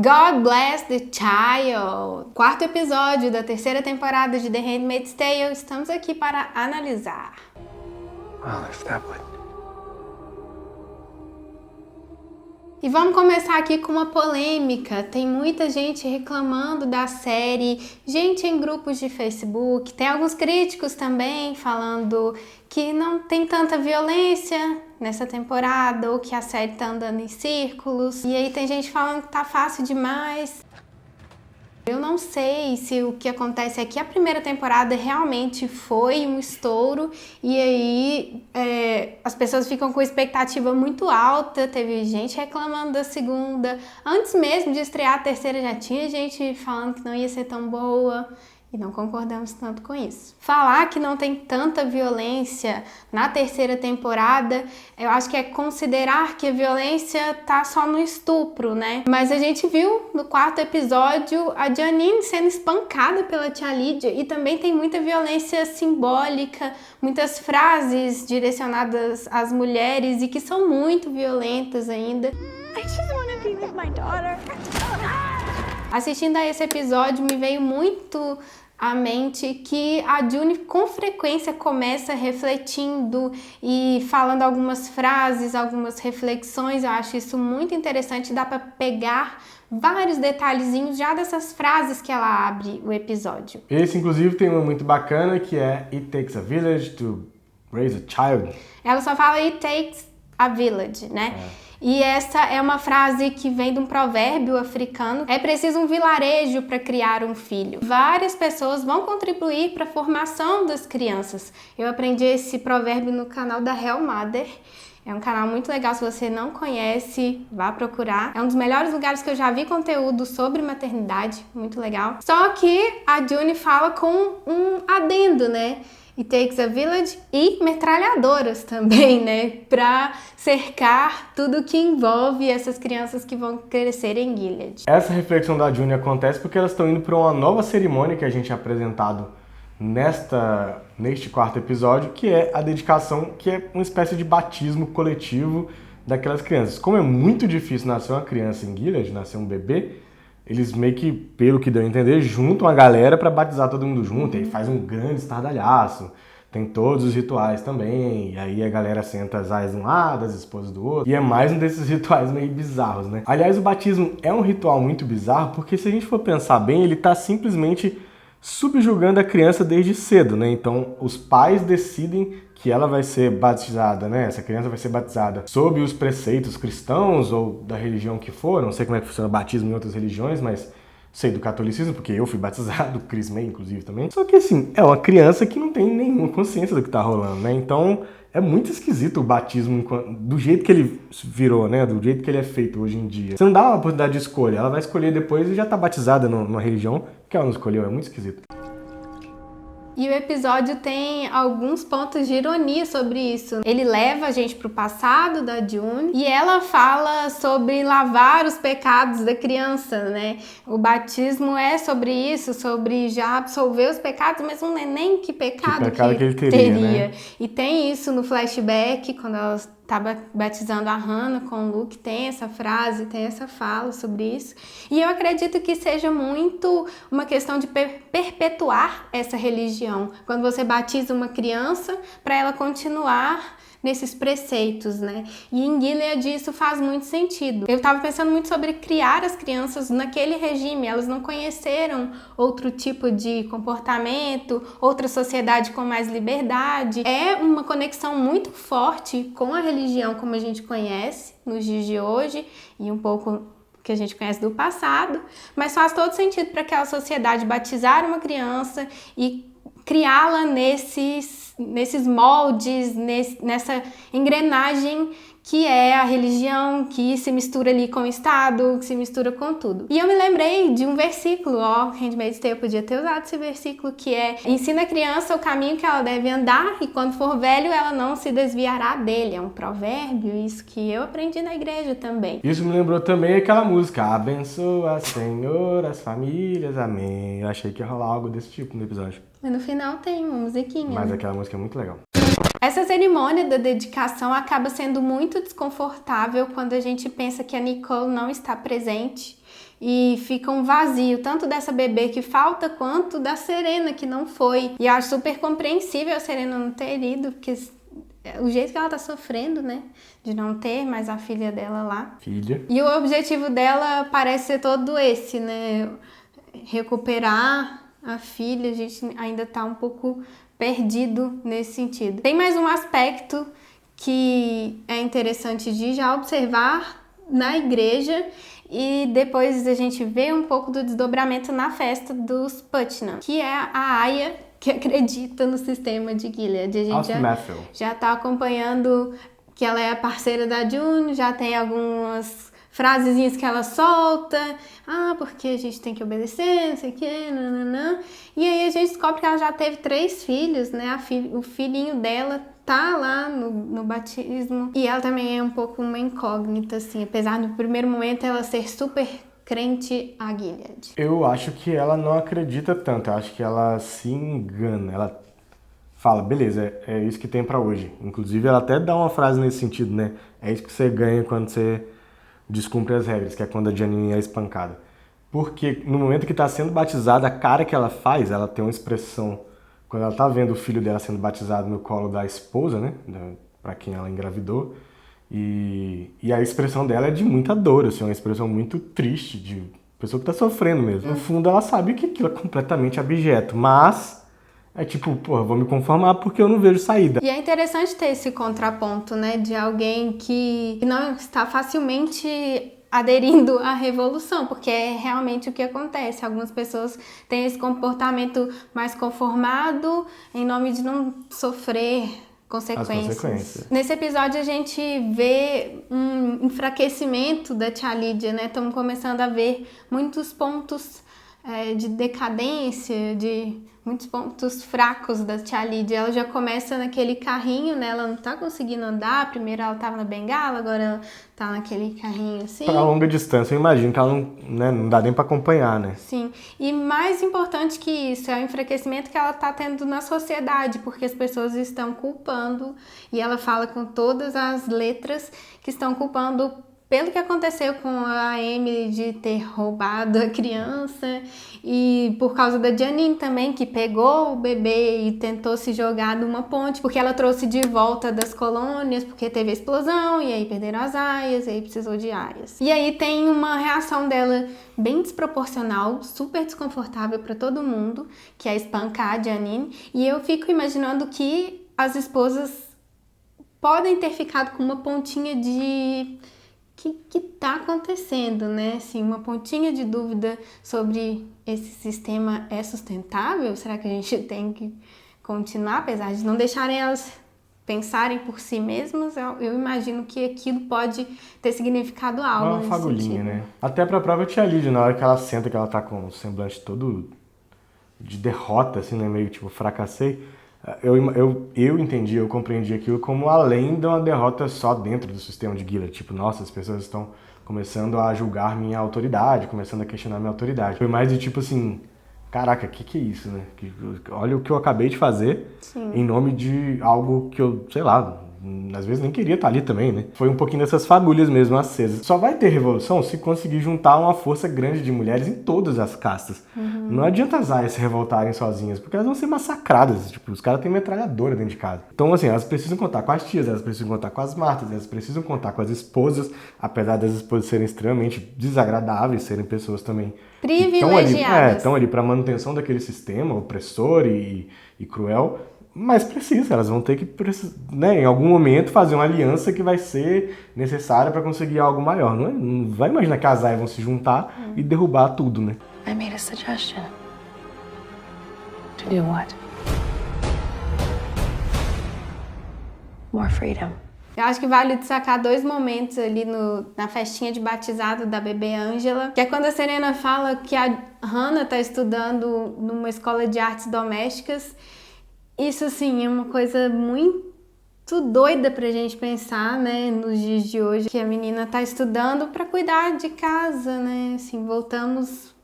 God Bless the Child, quarto episódio da terceira temporada de The Handmaid's Tale. Estamos aqui para analisar. E vamos começar aqui com uma polêmica. Tem muita gente reclamando da série, gente em grupos de Facebook, tem alguns críticos também falando que não tem tanta violência nessa temporada, ou que a série tá andando em círculos. E aí tem gente falando que tá fácil demais. Eu não sei se o que acontece é que a primeira temporada realmente foi um estouro e aí as pessoas ficam com expectativa muito alta. Teve gente reclamando da segunda. Antes mesmo de estrear a terceira já tinha gente falando que não ia ser tão boa. E não concordamos tanto com isso. Falar que não tem tanta violência na terceira temporada, eu acho que é considerar que a violência tá só no estupro, né? Mas a gente viu no quarto episódio a Janine sendo espancada pela tia Lídia e também tem muita violência simbólica, muitas frases direcionadas às mulheres e que são muito violentas ainda. I just want to be with my daughter. Assistindo a esse episódio me veio muito à mente que a June com frequência começa refletindo e falando algumas frases, algumas reflexões. Eu acho isso muito interessante, dá para pegar vários detalhezinhos já dessas frases que ela abre o episódio. Esse, inclusive, tem uma muito bacana que é It takes a village to raise a child. Ela só fala It takes a village, né? E essa é uma frase que vem de um provérbio africano. É preciso um vilarejo para criar um filho. Várias pessoas vão contribuir para a formação das crianças. Eu aprendi esse provérbio no canal da Hell Mother. É um canal muito legal, se você não conhece, vá procurar. É um dos melhores lugares que eu já vi conteúdo sobre maternidade, muito legal. Só que a June fala com um adendo, né? It takes a village e metralhadoras também, né? Pra cercar tudo que envolve essas crianças que vão crescer em Gilead. Essa reflexão da June acontece porque elas estão indo para uma nova cerimônia que a gente é apresentado neste quarto episódio, que é a dedicação, que é uma espécie de batismo coletivo daquelas crianças. Como é muito difícil nascer uma criança em Gilead, nascer um bebê, eles meio que, pelo que deu a entender, juntam a galera para batizar todo mundo junto, e aí faz um grande estardalhaço, tem todos os rituais também, e aí a galera senta as aias de um lado, as esposas do outro, e é mais um desses rituais meio bizarros, né? Aliás, o batismo é um ritual muito bizarro, porque se a gente for pensar bem, ele tá simplesmente subjugando a criança desde cedo, né? Então, os pais decidem que ela vai ser batizada, né? Essa criança vai ser batizada sob os preceitos cristãos ou da religião que for. Não sei como é que funciona o batismo em outras religiões, mas sei do catolicismo, porque eu fui batizado, crismei inclusive também. Só que assim, é uma criança que não tem nenhuma consciência do que tá rolando, né? Então, é muito esquisito o batismo do jeito que ele virou, né? Do jeito que ele é feito hoje em dia. Você não dá uma oportunidade de escolha, ela vai escolher depois e já tá batizada numa religião que ela não escolheu, é muito esquisito. E o episódio tem alguns pontos de ironia sobre isso. Ele leva a gente pro passado da June e ela fala sobre lavar os pecados da criança, né? O batismo é sobre isso, sobre já absolver os pecados, mas não é nem que pecado que ele teria. Né? E tem isso no flashback, quando ela estava batizando a Hannah com o Luke, tem essa frase, tem essa fala sobre isso. E eu acredito que seja muito uma questão de perpetuar essa religião. Quando você batiza uma criança, para ela continuar nesses preceitos, né? E em Gilead isso faz muito sentido. Eu estava pensando muito sobre criar as crianças naquele regime. Elas não conheceram outro tipo de comportamento, outra sociedade com mais liberdade. É uma conexão muito forte com a religião como a gente conhece nos dias de hoje e um pouco que a gente conhece do passado, mas faz todo sentido para aquela sociedade batizar uma criança e criá-la nesses moldes, nessa engrenagem que é a religião, que se mistura ali com o Estado, que se mistura com tudo. E eu me lembrei de um versículo, Handmaid's Tale podia ter usado esse versículo, que é: ensina a criança o caminho que ela deve andar e quando for velho ela não se desviará dele. É um provérbio, isso que eu aprendi na igreja também. Isso me lembrou também aquela música: abençoa, Senhor, as famílias, amém. Eu achei que ia rolar algo desse tipo no episódio. Mas no final tem uma musiquinha. Mas aquela música é muito legal. Essa cerimônia da dedicação acaba sendo muito desconfortável quando a gente pensa que a Nicole não está presente. e fica um vazio, tanto dessa bebê que falta, quanto da Serena que não foi. E eu acho super compreensível a Serena não ter ido, porque o jeito que ela tá sofrendo, né, de não ter mais a filha dela lá. Filha. E o objetivo dela parece ser todo esse, né, recuperar a filha. A gente ainda tá um pouco perdido nesse sentido. Tem mais um aspecto que é interessante de já observar na igreja, e depois a gente vê um pouco do desdobramento na festa dos Putnam, que é a Aya que acredita no sistema de Gilead. A gente já tá acompanhando que ela é a parceira da June, já tem algumas frasezinhas que ela solta, porque a gente tem que obedecer, não sei o que, nananã. E aí a gente descobre que ela já teve 3 filhos, né? O filhinho dela tá lá no batismo, e ela também é um pouco uma incógnita, assim, apesar no primeiro momento ela ser super crente a Gilead. Eu acho que ela não acredita tanto, eu acho que ela se engana, ela fala, beleza, é isso que tem pra hoje. Inclusive ela até dá uma frase nesse sentido, né? É isso que você ganha quando você descumpre as regras, que é quando a Janine é espancada. Porque no momento que tá sendo batizada, a cara que ela faz, ela tem uma expressão, quando ela tá vendo o filho dela sendo batizado no colo da esposa, né, pra quem ela engravidou, e a expressão dela é de muita dor, assim, uma expressão muito triste, de pessoa que tá sofrendo mesmo. No fundo, ela sabe que aquilo é completamente abjeto, mas é tipo, vou me conformar porque eu não vejo saída. E é interessante ter esse contraponto, né, de alguém que não está facilmente aderindo à revolução, porque é realmente o que acontece. Algumas pessoas têm esse comportamento mais conformado em nome de não sofrer consequências. Nesse episódio a gente vê um enfraquecimento da tia Lídia, né? Estamos começando a ver muitos pontos de decadência, de muitos pontos fracos da tia Lídia. Ela já começa naquele carrinho, né? Ela não tá conseguindo andar. Primeiro ela tava na bengala, agora ela tá naquele carrinho assim. Pra longa distância, eu imagino que ela não dá nem pra acompanhar, né? Sim. E mais importante que isso é o enfraquecimento que ela tá tendo na sociedade, porque as pessoas estão culpando, e ela fala com todas as letras que estão culpando pelo que aconteceu com a Emily de ter roubado a criança, e por causa da Janine também, que pegou o bebê e tentou se jogar numa ponte, porque ela trouxe de volta das colônias, porque teve a explosão, e aí perderam as aias, e aí precisou de aias. E aí tem uma reação dela bem desproporcional, super desconfortável para todo mundo, que é espancar a Janine, e eu fico imaginando que as esposas podem ter ficado com uma pontinha de que tá acontecendo, né? Assim, uma pontinha de dúvida sobre esse sistema é sustentável? Será que a gente tem que continuar, apesar de não deixarem elas pensarem por si mesmas? Eu imagino que aquilo pode ter significado algo uma fagulhinha, né? Até pra própria tia Lídia, na hora que ela senta, que ela tá com o semblante todo de derrota, assim, né? Meio tipo, fracassei. Eu entendi, eu compreendi aquilo como além de uma derrota só dentro do sistema de Gilead. Tipo, nossa, as pessoas estão começando a julgar minha autoridade, começando a questionar minha autoridade. Foi mais de tipo assim, caraca, que é isso, né? Olha o que eu acabei de fazer. Sim. Em nome de algo que eu, sei lá, às vezes nem queria estar ali também, né? Foi um pouquinho dessas fagulhas mesmo acesas. Só vai ter revolução se conseguir juntar uma força grande de mulheres em todas as castas. Uhum. Não adianta as aias se revoltarem sozinhas, porque elas vão ser massacradas. Tipo, os caras têm metralhadora dentro de casa. Então, assim, elas precisam contar com as tias, elas precisam contar com as martas, elas precisam contar com as esposas, apesar das esposas serem extremamente desagradáveis, serem pessoas também privilegiadas. Estão ali para manutenção daquele sistema opressor e cruel. Mas precisa, elas vão ter que, né, em algum momento, fazer uma aliança que vai ser necessária para conseguir algo maior. Não vai imaginar que as aias vão se juntar e derrubar tudo, né? I made a suggestion. To do what? More freedom. Eu acho que vale destacar 2 momentos ali na festinha de batizado da bebê Angela, que é quando a Serena fala que a Hannah tá estudando numa escola de artes domésticas. Isso, assim, é uma coisa muito doida pra gente pensar, né, nos dias de hoje, que a menina tá estudando pra cuidar de casa, né, assim, voltamos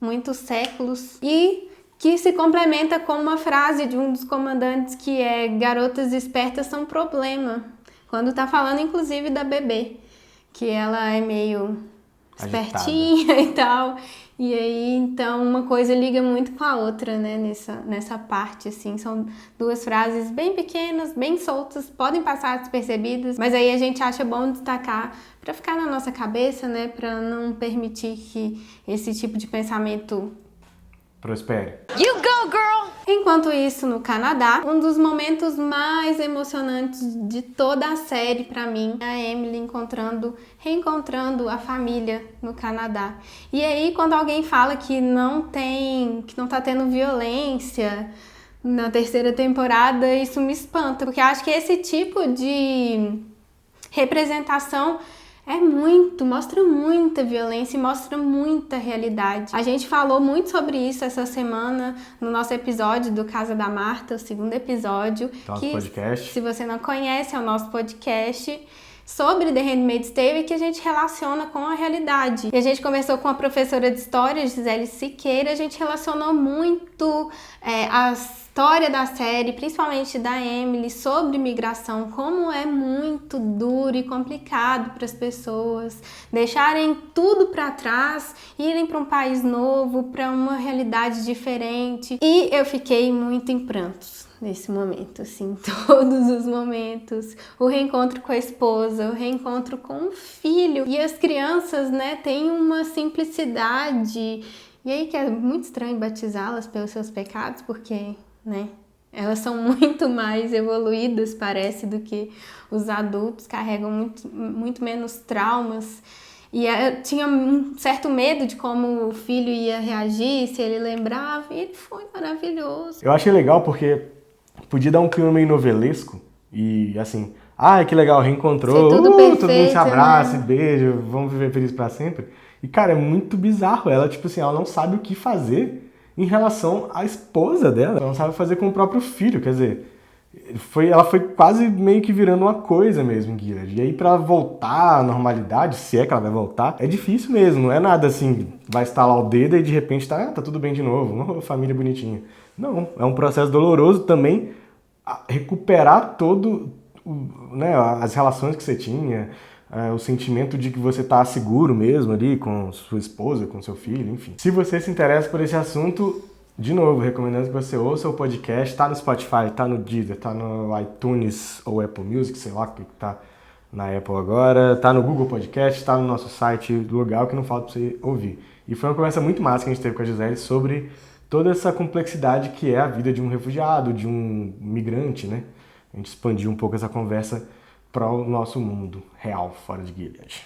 muitos séculos, e que se complementa com uma frase de um dos comandantes que é: garotas espertas são problema, quando tá falando inclusive da bebê, que ela é meio espertinha e tal. E aí, então, uma coisa liga muito com a outra, né, nessa parte, assim. São duas frases bem pequenas, bem soltas, podem passar despercebidas, mas aí a gente acha bom destacar para ficar na nossa cabeça, né, para não permitir que esse tipo de pensamento prospere. You go, girl! Enquanto isso, no Canadá, um dos momentos mais emocionantes de toda a série pra mim é a Emily reencontrando a família no Canadá. E aí, quando alguém fala que não tá tendo violência na terceira temporada, isso me espanta, porque eu acho que esse tipo de representação mostra muita violência e mostra muita realidade. A gente falou muito sobre isso essa semana no nosso episódio do Casa da Marta, o segundo episódio. Nosso podcast. Se você não conhece, é o nosso podcast sobre The Handmaid's Tale, que a gente relaciona com a realidade. E a gente conversou com a professora de história, Gisele Siqueira, a gente relacionou muito a história da série, principalmente da Emily, sobre migração, como é muito duro e complicado para as pessoas deixarem tudo para trás, irem para um país novo, para uma realidade diferente. E eu fiquei muito em prantos nesse momento, assim, todos os momentos, o reencontro com a esposa, o reencontro com o filho, e as crianças, né, têm uma simplicidade, e aí que é muito estranho batizá-las pelos seus pecados, porque, né, elas são muito mais evoluídas, parece, do que os adultos, carregam muito menos traumas. E eu tinha um certo medo de como o filho ia reagir, se ele lembrava, e ele foi maravilhoso. Eu achei legal porque podia dar um clima meio novelesco e assim, que legal, reencontrou, tudo perfeito, todo mundo se abraça, né? beija, vamos viver feliz pra sempre. E cara, é muito bizarro, ela tipo assim, ela não sabe o que fazer em relação à esposa dela, ela não sabe fazer com o próprio filho, quer dizer, ela foi quase meio que virando uma coisa mesmo, Gilead. E aí pra voltar à normalidade, se é que ela vai voltar, é difícil mesmo, não é nada assim, vai estalar o dedo e de repente tá tudo bem de novo, uma família bonitinha. Não, é um processo doloroso também recuperar né, as relações que você tinha, o sentimento de que você tá seguro mesmo ali com sua esposa, com seu filho, enfim. Se você se interessa por esse assunto, de novo, recomendando que você ouça o podcast, tá no Spotify, tá no Deezer, tá no iTunes ou Apple Music, sei lá o que tá na Apple agora, tá no Google Podcast, tá no nosso site, lugar que não falta pra você ouvir. E foi uma conversa muito massa que a gente teve com a Gisele sobre toda essa complexidade que é a vida de um refugiado, de um migrante, né? A gente expandiu um pouco essa conversa para o nosso mundo real, fora de Gilead.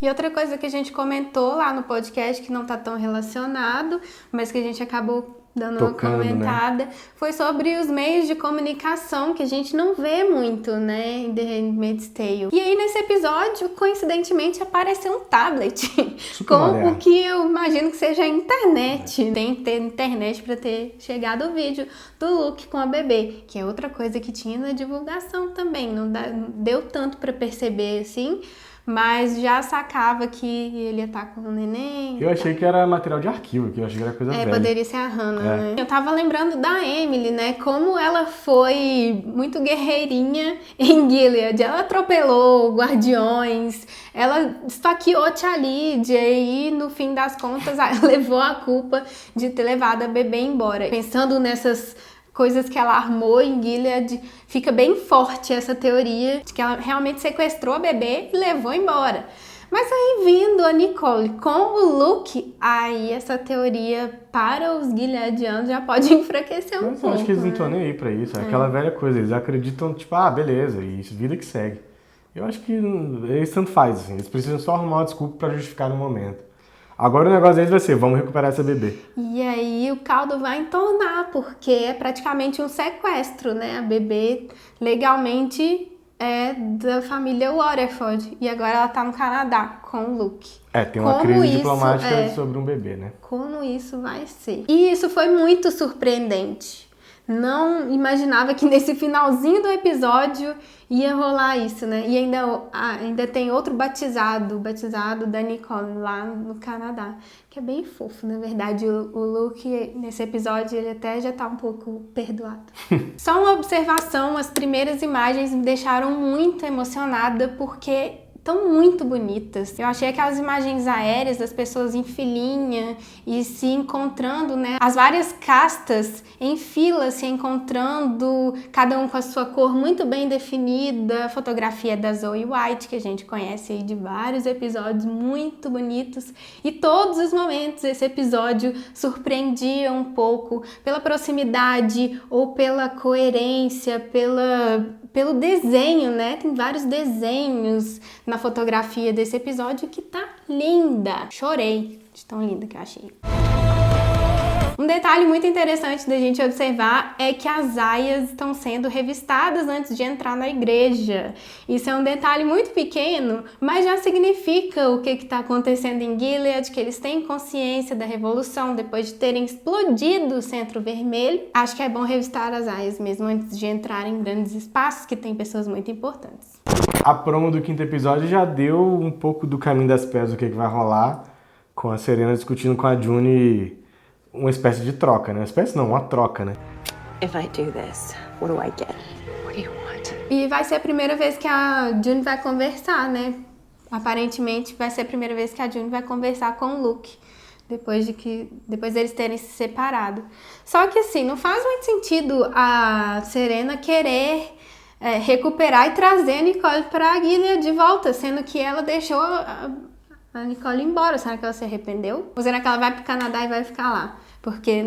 E outra coisa que a gente comentou lá no podcast, que não tá tão relacionado, mas que a gente acabou dando uma comentada, né? Foi sobre os meios de comunicação que a gente não vê muito, né, em The Handmaid's Tale. E aí nesse episódio, coincidentemente, apareceu um tablet com moderno. O que eu imagino que seja a internet. Tem que ter internet para ter chegado o vídeo do Luke com a bebê, que é outra coisa que tinha na divulgação também. Não deu tanto para perceber assim, mas já sacava que ele ia estar com o neném. Eu achei que era material de arquivo, que eu achei que era coisa velha. Poderia ser a Hannah, né? Eu tava lembrando da Emily, né? Como ela foi muito guerreirinha em Gilead. Ela atropelou guardiões, ela esfaqueou Tia Lídia e, no fim das contas, levou a culpa de ter levado a bebê embora. Pensando nessas coisas que ela armou em Gilead, fica bem forte essa teoria de que ela realmente sequestrou a bebê e levou embora. Mas aí, vindo a Nicole com o Luke, aí essa teoria para os gileadianos já pode enfraquecer um pouco. Eu acho que eles não estão nem aí pra isso, é aquela velha coisa, eles acreditam, tipo, beleza, e isso, vida que segue. Eu acho que eles tanto faz, assim, eles precisam só arrumar uma desculpa pra justificar no momento. Agora o negócio deles vai ser, vamos recuperar essa bebê. E aí o caldo vai entornar, porque é praticamente um sequestro, né? A bebê legalmente é da família Waterford. E agora ela tá no Canadá com o Luke. Tem uma crise diplomática sobre um bebê, né? Como isso vai ser? E isso foi muito surpreendente. Não imaginava que nesse finalzinho do episódio ia rolar isso, né? E ainda tem outro batizado da Nicole lá no Canadá, que é bem fofo, na verdade. O Luke, nesse episódio, ele até já tá um pouco perdoado. Só uma observação, as primeiras imagens me deixaram muito emocionada, porque estão muito bonitas. Eu achei aquelas imagens aéreas das pessoas em filinha e se encontrando, né? As várias castas em fila se encontrando, cada um com a sua cor muito bem definida. A fotografia da Zoe White, que a gente conhece aí de vários episódios muito bonitos. E todos os momentos esse episódio surpreendia um pouco pela proximidade ou pela coerência, pelo desenho, né? Tem vários desenhos na fotografia desse episódio que tá linda. Chorei de tão linda que eu achei. Um detalhe muito interessante da gente observar é que as aias estão sendo revistadas antes de entrar na igreja. Isso é um detalhe muito pequeno, mas já significa o que está acontecendo em Gilead, que eles têm consciência da revolução depois de terem explodido o Centro Vermelho. Acho que é bom revistar as aias mesmo antes de entrar em grandes espaços que tem pessoas muito importantes. A promo do 5º episódio já deu um pouco do caminho das pedras do que vai rolar, com a Serena discutindo com a June uma espécie de troca, né? Uma espécie não, uma troca, né? If I do this, what do I get? What do you want? E vai ser a primeira vez que a June vai conversar, né? Aparentemente vai ser a primeira vez que a June vai conversar com o Luke, depois deles terem se separado. Só que assim, não faz muito sentido a Serena querer recuperar e trazer a Nicole pra Gilead de volta, sendo que ela deixou a Nicole embora. Será que ela se arrependeu? Ou será que ela vai pro Canadá e vai ficar lá? Porque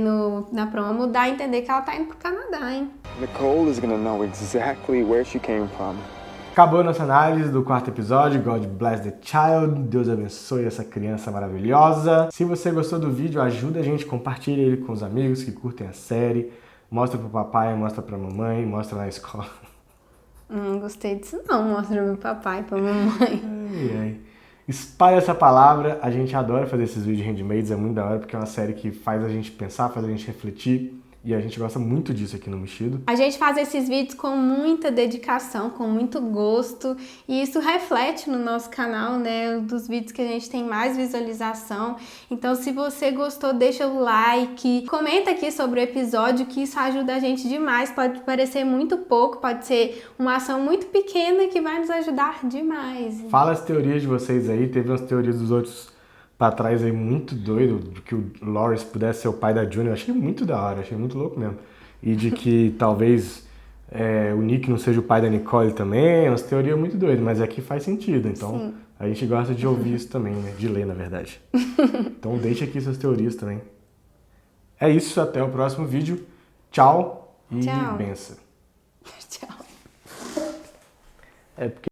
na promo dá a entender que ela tá indo pro Canadá, hein? Nicole is gonna know exactly where she came from. Acabou a nossa análise do 4º episódio, God Bless the Child, Deus abençoe essa criança maravilhosa. Se você gostou do vídeo, ajuda a gente, compartilha ele com os amigos que curtem a série, mostra pro papai, mostra pra mamãe, mostra na escola. Gostei disso não, mostra pro papai, pra mamãe. Ai, ai. Espalha essa palavra, a gente adora fazer esses vídeos de Handmaids, é muito da hora porque é uma série que faz a gente pensar, faz a gente refletir e a gente gosta muito disso aqui no Mexido. A gente faz esses vídeos com muita dedicação, com muito gosto e isso reflete no nosso canal, né, dos vídeos que a gente tem mais visualização. Então se você gostou, deixa o like, comenta aqui sobre o episódio que isso ajuda a gente demais. Pode parecer muito pouco, pode ser uma ação muito pequena que vai nos ajudar demais. Fala as teorias de vocês aí, teve umas teorias dos outros pra trás aí muito doido, de que o Loris pudesse ser o pai da June. Eu achei muito da hora, achei muito louco mesmo. E de que talvez o Nick não seja o pai da Nicole também, umas teorias muito doidas, mas aqui faz sentido, então sim, a gente gosta de ouvir isso também, né? De ler, na verdade. Então deixa aqui suas teorias também. É isso, até o próximo vídeo. Tchau e benção. Tchau. É porque